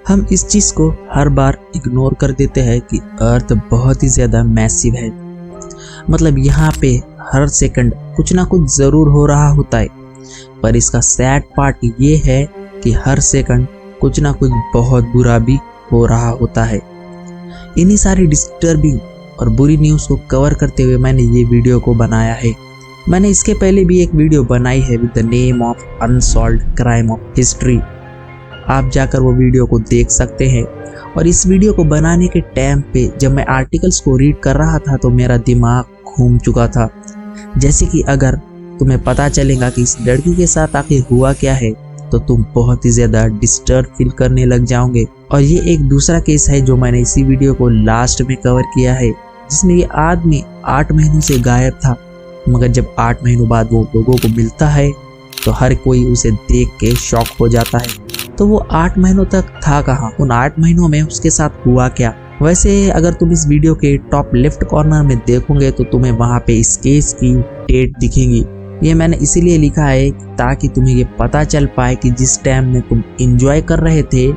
हम इस चीज को हर बार इग्नोर कर देते हैं कि अर्थ बहुत ही ज्यादा मैसिव है। मतलब यहाँ पे हर सेकंड कुछ ना कुछ जरूर हो रहा होता है, पर इसका सैड पार्ट ये है कि हर सेकंड कुछ ना कुछ बहुत बुरा भी हो रहा होता है। इन्हीं सारी डिस्टर्बिंग और बुरी न्यूज़ को कवर करते हुए मैंने ये वीडियो को बनाया है। मैंने इसके पहले भी एक वीडियो बनाई है with the name of unsolved crime of history. आप जाकर वो वीडियो को देख सकते हैं। और इस वीडियो को बनाने के टाइम पे जब मैं आर्टिकल्स को रीड कर रहा था तो मेरा दिमाग घूम चुका था। जैसे कि अगर तुम्हें पता चलेगा कि इस लड़की के साथ आखिर हुआ क्या है तो तुम बहुत ही ज़्यादा डिस्टर्ब फील करने लग जाओगे। और ये एक दूसरा केस है जो मैंने इसी वीडियो को लास्ट में कवर किया है, जिसमें ये आदमी 8 महीनों से गायब था, मगर जब 8 महीनों बाद वो लोगों को मिलता है तो हर कोई उसे देख के शॉक हो जाता है। तो वो 8 महीनों तक था कहाँ, उन 8 महीनों में उसके साथ हुआ क्या। वैसे अगर तुम इस वीडियो के टॉप लेफ्ट कॉर्नर में देखोगे तो तुम्हें वहाँ पे इस केस की डेट दिखेगी। ये मैंने इसीलिए लिखा है ताकि तुम्हें ये पता चल पाए कि जिस टाइम में तुम एंजॉय कर रहे थे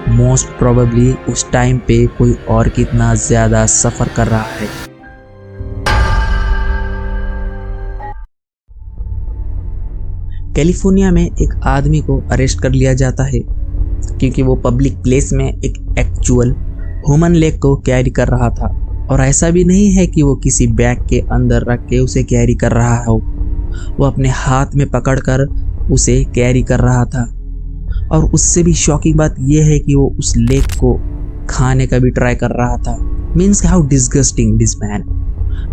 मोस्ट प्रोबेबली उस टाइम पे कोई और कितना ज्यादा सफर कर रहा है। कैलिफोर्निया में एक आदमी को अरेस्ट कर लिया जाता है क्योंकि वो पब्लिक प्लेस में एक एक्चुअल ह्यूमन लेग को कैरी कर रहा था। और ऐसा भी नहीं है कि वो किसी बैग के अंदर रख के उसे कैरी कर रहा हो, वो अपने हाथ में पकड़कर उसे कैरी कर रहा था। और उससे भी शॉकिंग बात यह है कि वो उस लेग को खाने का भी ट्राई कर रहा था। Means how disgusting this man.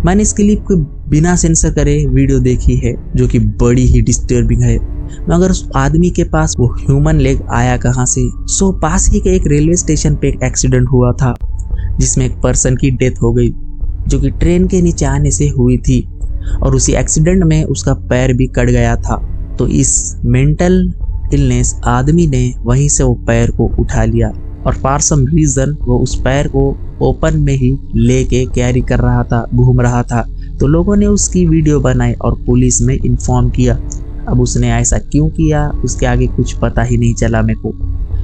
मैंने इस क्लिप को बिना सेंसर करे वीडियो देखी है जो कि बड़ी ही डिस्टर्बिंग है। मगर उस आदमी के पास वो ह्यूमन लेग आया कहाँ से। पास ही के एक रेलवे स्टेशन पे एक एक्सीडेंट हुआ था जिसमें एक पर्सन की डेथ हो गई जो कि ट्रेन के नीचे आने से हुई थी। और उसी एक्सीडेंट में उसका पैर भी कट गया था। तो इस मेंटल इलनेस आदमी ने वहीं से वो पैर को उठा लिया और फॉर सम रीजन वो उस पैर को ओपन में ही लेके कैरी कर रहा था, घूम रहा था। तो लोगों ने उसकी वीडियो बनाई और पुलिस में इन्फॉर्म किया। अब उसने ऐसा क्यों किया उसके आगे कुछ पता ही नहीं चला मेरे को,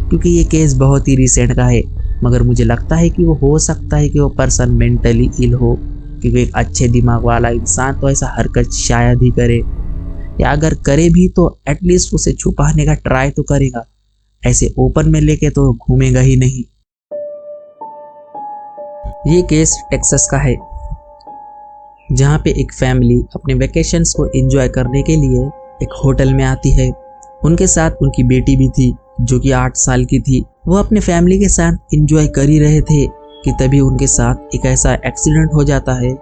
क्योंकि ये केस बहुत ही रिसेंट का है। मगर मुझे लगता है कि वो हो सकता है कि वो पर्सन मेंटली इल हो, क्योंकि एक अच्छे दिमाग वाला इंसान तो ऐसा हरकत शायद ही करे, या अगर करे भी तो एटलीस्ट उसे छुपाने का ट्राई तो करेगा। ऐसे ओपन में लेके तो घूमेगा ही नहीं। ये केस टेक्सास का है जहाँ पे एक फैमिली अपने वेकेशंस को एंजॉय करने के लिए एक होटल में आती है। उनके साथ उनकी बेटी भी थी जो कि 8 साल की थी। वो अपने फैमिली के साथ एंजॉय कर ही रहे थे कि तभी उनके साथ एक ऐसा एक्सीडेंट हो जाता है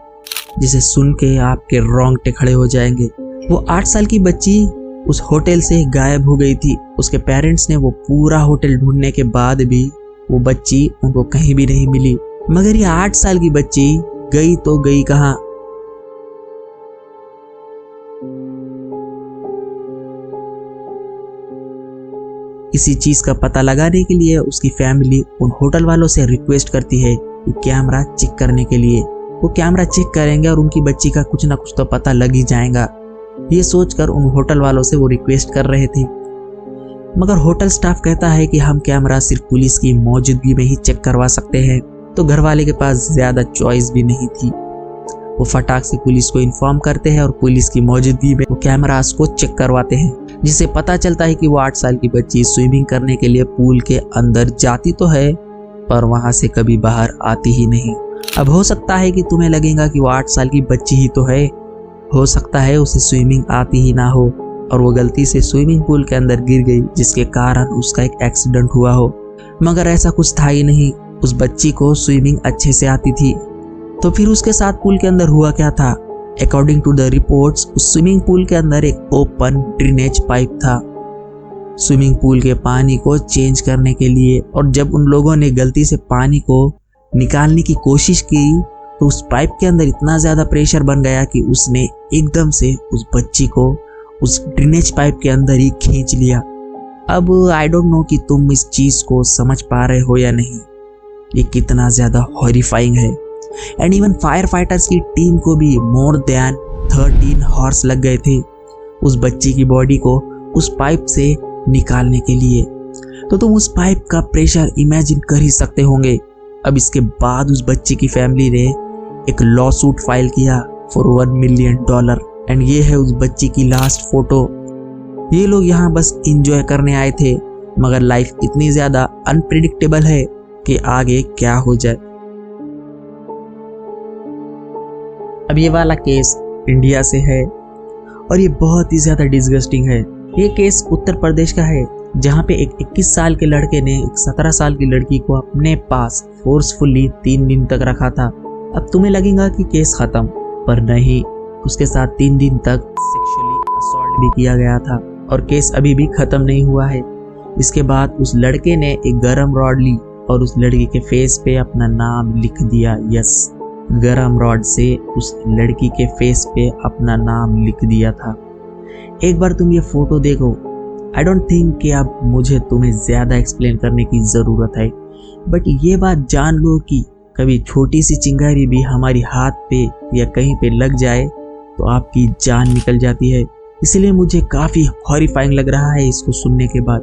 जिसे सुन के आपके रोंगटे खड़े हो जाएंगे। वो 8 साल की बच्ची उस होटल से गायब हो गई थी। उसके पेरेंट्स ने वो पूरा होटल ढूंढने के बाद भी वो बच्ची उनको कहीं भी नहीं मिली। मगर ये 8 साल की बच्ची गई तो गई कहाँ। इसी चीज का पता लगाने के लिए उसकी फैमिली उन होटल वालों से रिक्वेस्ट करती है कि कैमरा चेक करने के लिए। वो कैमरा चेक करेंगे और उनकी बच्ची का कुछ ना कुछ तो पता लग ही जाएगा। ये सोचकर उन होटल वालों से वो रिक्वेस्ट कर रहे थे। मगर होटल स्टाफ कहता है कि हम कैमरा सिर्फ पुलिस की मौजूदगी में ही चेक करवा सकते हैं। तो घर वाले के पास ज्यादा चॉइस भी नहीं थी। वो फटाक से पुलिस को इन्फॉर्म करते हैं और पुलिस की मौजूदगी में वो कैमरास को चेक करवाते हैं, जिससे पता चलता है कि वो 8 साल की बच्ची स्विमिंग करने के लिए पूल के अंदर जाती तो है पर वहां से कभी बाहर आती ही नहीं। अब हो सकता है कि तुम्हें लगेगा कि वो 8 साल की बच्ची ही तो है, हो सकता है उसे स्विमिंग आती ही ना हो और वो गलती से स्विमिंग पूल के अंदर गिर गई जिसके कारण उसका एक एक्सीडेंट हुआ हो। मगर ऐसा कुछ था ही नहीं, उस बच्ची को स्विमिंग अच्छे से आती थी। तो फिर उसके साथ पूल के अंदर हुआ क्या था। अकॉर्डिंग टू द रिपोर्ट्स उस स्विमिंग पूल के अंदर एक ओपन ड्रेनेज पाइप था स्विमिंग पूल के पानी को चेंज करने के लिए। और जब उन लोगों ने गलती से पानी को निकालने की कोशिश की तो उस पाइप के अंदर इतना ज्यादा प्रेशर बन गया कि उसने एकदम से उस बच्ची को उस ड्रेनेज पाइप के अंदर ही खींच लिया। अब आई डोंट नो कि तुम इस चीज को समझ पा रहे हो या नहीं, ये कितना ज्यादा हॉरिफाइंग है। एंड इवन फायर फाइटर्स की टीम को भी मोर देन 13 हॉर्स लग गए थे उस बच्ची की बॉडी को उस पाइप से निकालने के लिए। तो तुम उस पाइप का प्रेशर इमेजिन कर ही सकते होंगे। अब इसके बाद उस बच्ची की फैमिली ने एक लॉ सूट फाइल किया फॉर $1 मिलियन। एंड ये है उस बच्ची की लास्ट फोटो। ये लोग यहाँ बस इंजॉय करने आए थे, मगर लाइफ इतनी ज्यादा अनप्रिडिक्टेबल है कि आगे क्या हो जाए। अब ये वाला केस इंडिया से है और ये बहुत ही ज्यादा डिसगस्टिंग है। ये केस उत्तर प्रदेश का है, जहाँ पे एक 21 साल के लड़के ने एक 17 साल की लड़की को अपने पास फोर्सफुली 3 दिन तक रखा था। अब तुम्हें लगेगा कि केस खत्म, पर नहीं, उसके साथ 3 दिन तक सेक्सुअली असॉल्ट भी किया गया था और केस अभी भी खत्म नहीं हुआ है। इसके बाद उस लड़के ने एक गरम रॉड ली और उस लड़की के फेस पे अपना नाम लिख दिया। यस, गरम रॉड से उस लड़की के फेस पे अपना नाम लिख दिया था। एक बार तुम ये फोटो देखो। आई डोंट थिंक कि अब मुझे तुम्हें ज्यादा एक्सप्लेन करने की जरूरत है, बट ये बात जान लो कि कभी छोटी सी चिंगारी भी हमारी हाथ पे या कहीं पे लग जाए तो आपकी जान निकल जाती है। इसलिए मुझे काफी हॉरिफाइंग लग रहा है इसको सुनने के बाद।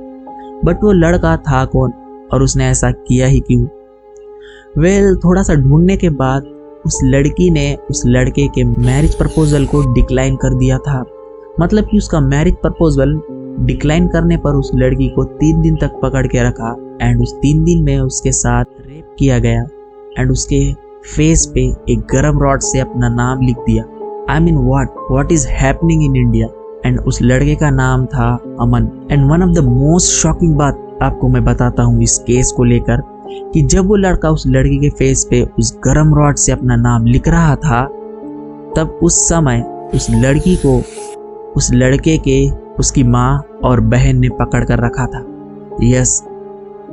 बट वो लड़का था कौन और उसने ऐसा किया ही क्यों? थोड़ा सा ढूंढने के बाद उस लड़की ने उस लड़के के मैरिज प्रपोजल को डिक्लाइन कर दिया था। मतलब कि उसका मैरिज प्रपोजल डिक्लाइन करने पर उस लड़की को 3 दिन तक पकड़ के रखा एंड उस 3 दिन में उसके साथ रेप किया गया एंड उसके फेस पे एक गरम रॉड से अपना नाम लिख दिया। I mean what is happening in India? And उस लड़के का नाम था Aman. And one of the most shocking बात आपको मैं बताता हूँ इस केस को लेकर, कि जब वो लड़का उस लड़की के फेस पे उस गरम रॉड से अपना नाम लिख रहा था, तब उस समय उस लड़की को उस लड़के के उसकी माँ और बहन ने पकड़ कर रखा था। Yes,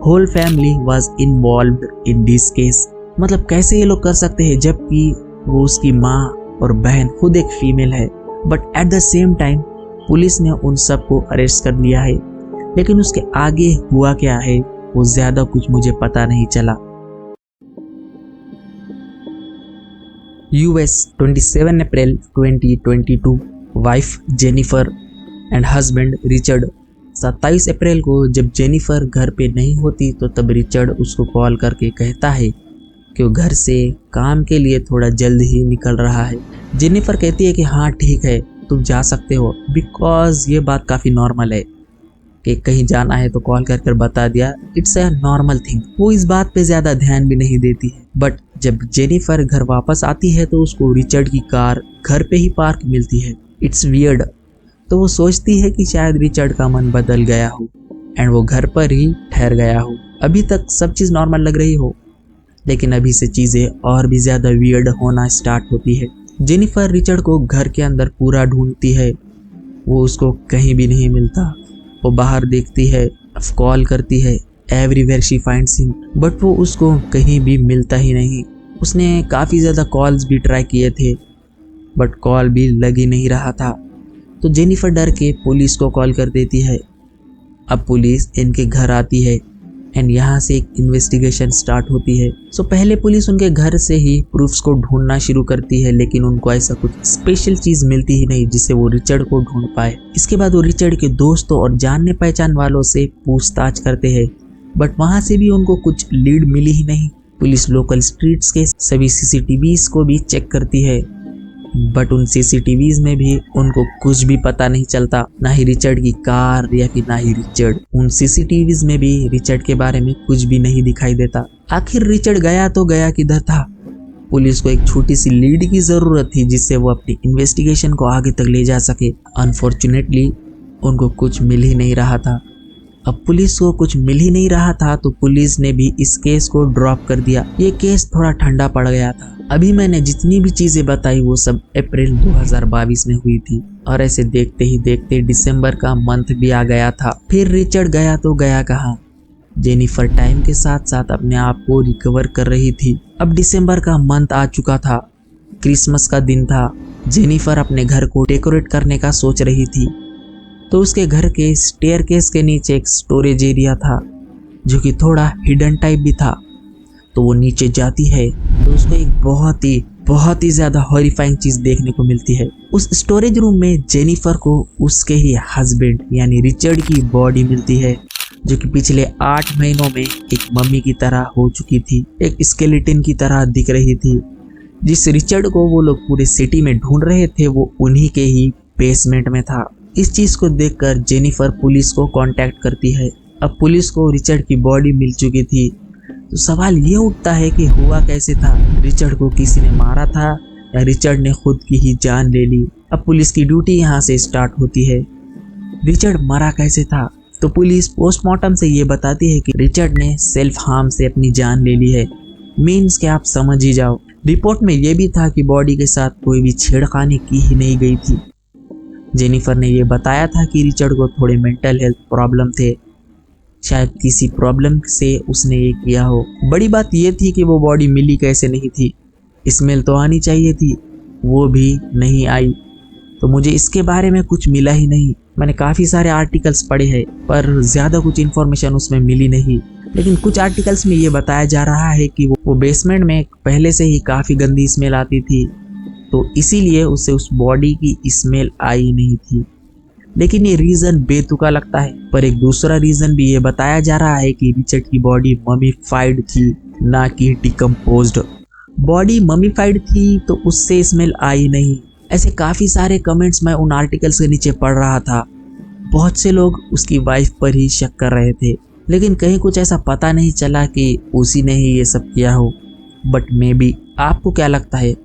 whole family was involved in this case. मतलब कैसे ये लोग कर सकते हैं जबकि वो उसकी माँ और बहन खुद एक फीमेल है, but at the same time police ने उन सबको अरेस्ट कर लिया है। लेकिन उसके आगे हुआ क्या है वो ज्यादा कुछ मुझे पता नहीं चला। US 27 April 2022 wife Jennifer and husband Richard. 27 अप्रैल को जब जेनिफर घर पे नहीं होती तो तब रिचर्ड उसको कॉल करके कहता है कि वो घर से काम के लिए थोड़ा जल्द ही निकल रहा है। जेनिफर कहती है कि हाँ ठीक है, तुम जा सकते हो, बिकॉज ये बात काफ़ी नॉर्मल है कि कहीं जाना है तो कॉल कर कर बता दिया, इट्स अ नॉर्मल थिंग। वो इस बात पे ज़्यादा ध्यान भी नहीं देती है। बट जब जेनिफर घर वापस आती है तो उसको रिचर्ड की कार घर पे ही पार्क मिलती है। It's weird. तो वो सोचती है कि शायद रिचर्ड का मन बदल गया हो एंड वो घर पर ही ठहर गया हो। अभी तक सब चीज़ नॉर्मल लग रही हो, लेकिन अभी से चीज़ें और भी ज़्यादा वियर्ड होना स्टार्ट होती है। जेनिफर रिचर्ड को घर के अंदर पूरा ढूंढती है, वो उसको कहीं भी नहीं मिलता। वो बाहर देखती है, कॉल करती है, everywhere she finds him, but वो उसको कहीं भी मिलता ही नहीं। उसने काफ़ी ज़्यादा कॉल्स भी ट्राई किए थे, बट कॉल भी लग ही नहीं रहा था। तो जेनिफर डर के पुलिस को कॉल कर देती है। अब पुलिस इनके घर आती है एंड यहाँ से एक इन्वेस्टिगेशन स्टार्ट होती है। सो पहले पुलिस उनके घर से ही प्रूफ्स को ढूंढना शुरू करती है, लेकिन उनको ऐसा कुछ स्पेशल चीज मिलती ही नहीं जिससे वो रिचर्ड को ढूंढ पाए। इसके बाद वो रिचर्ड के दोस्तों और जानने पहचान वालों से पूछताछ करते हैं, बट वहां से भी उनको कुछ लीड मिली ही नहीं। पुलिस लोकल स्ट्रीट्स के सभी CCTVs को भी चेक करती है, बट उन CCTVs में भी उनको कुछ भी पता नहीं चलता, ना ही रिचर्ड की कार या फिर ना ही रिचर्ड। उन CCTVs में भी रिचर्ड के बारे में कुछ भी नहीं दिखाई देता। आखिर रिचर्ड गया तो गया किधर था? पुलिस को एक छोटी सी लीड की जरूरत थी जिससे वो अपनी इन्वेस्टिगेशन को आगे तक ले जा सके। अनफॉर्चुनेटली उनको कुछ मिल ही नहीं रहा था। अब पुलिस को कुछ मिल ही नहीं रहा था तो पुलिस ने भी इस केस को ड्रॉप कर दिया। ये केस थोड़ा ठंडा पड़ गया था। अभी मैंने जितनी भी चीजें बताई वो सब अप्रैल 2022 में हुई थी, और ऐसे देखते ही देखते दिसंबर का मंथ भी आ गया था। फिर रिचर्ड गया तो गया कहाँ? जेनिफर टाइम के साथ साथ अपने आप को रिकवर कर रही थी। अब दिसंबर का मंथ आ चुका था, क्रिसमस का दिन था। जेनिफर अपने घर को डेकोरेट करने का सोच रही थी, तो उसके घर के स्टेयरकेस के नीचे एक स्टोरेज एरिया था जो कि थोड़ा हिडन टाइप भी था। तो वो नीचे जाती है तो उसको एक बहुत ही ज़्यादा हॉरिफाइंग चीज़ देखने को मिलती है। उस स्टोरेज रूम में जेनिफर को उसके ही हस्बैंड यानी रिचर्ड की बॉडी मिलती है। जो कि पिछले 8 महीनों में एक मम्मी की तरह हो चुकी थी, एक स्केलेटन की तरह दिख रही थी। जिस रिचर्ड को वो लोग पूरे सिटी में ढूंढ रहे थे वो उन्हीं के ही बेसमेंट में था। इस चीज को देखकर जेनिफर पुलिस को कांटेक्ट करती है। अब पुलिस को रिचर्ड की बॉडी मिल चुकी थी, तो सवाल ये उठता है कि हुआ कैसे था? रिचर्ड को किसी ने मारा था या रिचर्ड ने खुद की ही जान ले ली? अब पुलिस की ड्यूटी यहाँ से स्टार्ट होती है। रिचर्ड मरा कैसे था? तो पुलिस पोस्टमार्टम से ये बताती है कि रिचर्ड ने सेल्फ हार्म से अपनी जान ले ली है। मीन्स कि आप समझ ही जाओ। रिपोर्ट में यह भी था कि बॉडी के साथ कोई भी छेड़खानी की ही नहीं गई थी। जेनिफर ने यह बताया था कि रिचर्ड को थोड़े मेंटल हेल्थ प्रॉब्लम थे, शायद किसी प्रॉब्लम से उसने ये किया हो। बड़ी बात यह थी कि वो बॉडी मिली कैसे नहीं थी? स्मेल तो आनी चाहिए थी, वो भी नहीं आई। तो मुझे इसके बारे में कुछ मिला ही नहीं। मैंने काफ़ी सारे आर्टिकल्स पढ़े हैं पर ज़्यादा कुछ इन्फॉर्मेशन उसमें मिली नहीं। लेकिन कुछ आर्टिकल्स में ये बताया जा रहा है कि वो बेसमेंट में पहले से ही काफ़ी गंदी स्मेल आती थी, तो इसीलिए उसे उस बॉडी की स्मेल आई नहीं थी। लेकिन ये रीज़न बेतुका लगता है। पर एक दूसरा रीज़न भी ये बताया जा रहा है कि रिचर्ड की बॉडी ममीफाइड थी, ना कि डिकम्पोज्ड। बॉडी ममीफाइड थी तो उससे स्मेल आई नहीं। ऐसे काफ़ी सारे कमेंट्स मैं उन आर्टिकल्स के नीचे पढ़ रहा था। बहुत से लोग उसकी वाइफ पर ही शक कर रहे थे, लेकिन कहीं कुछ ऐसा पता नहीं चला कि उसी ने ही ये सब किया हो। बट मे बी आपको क्या लगता है?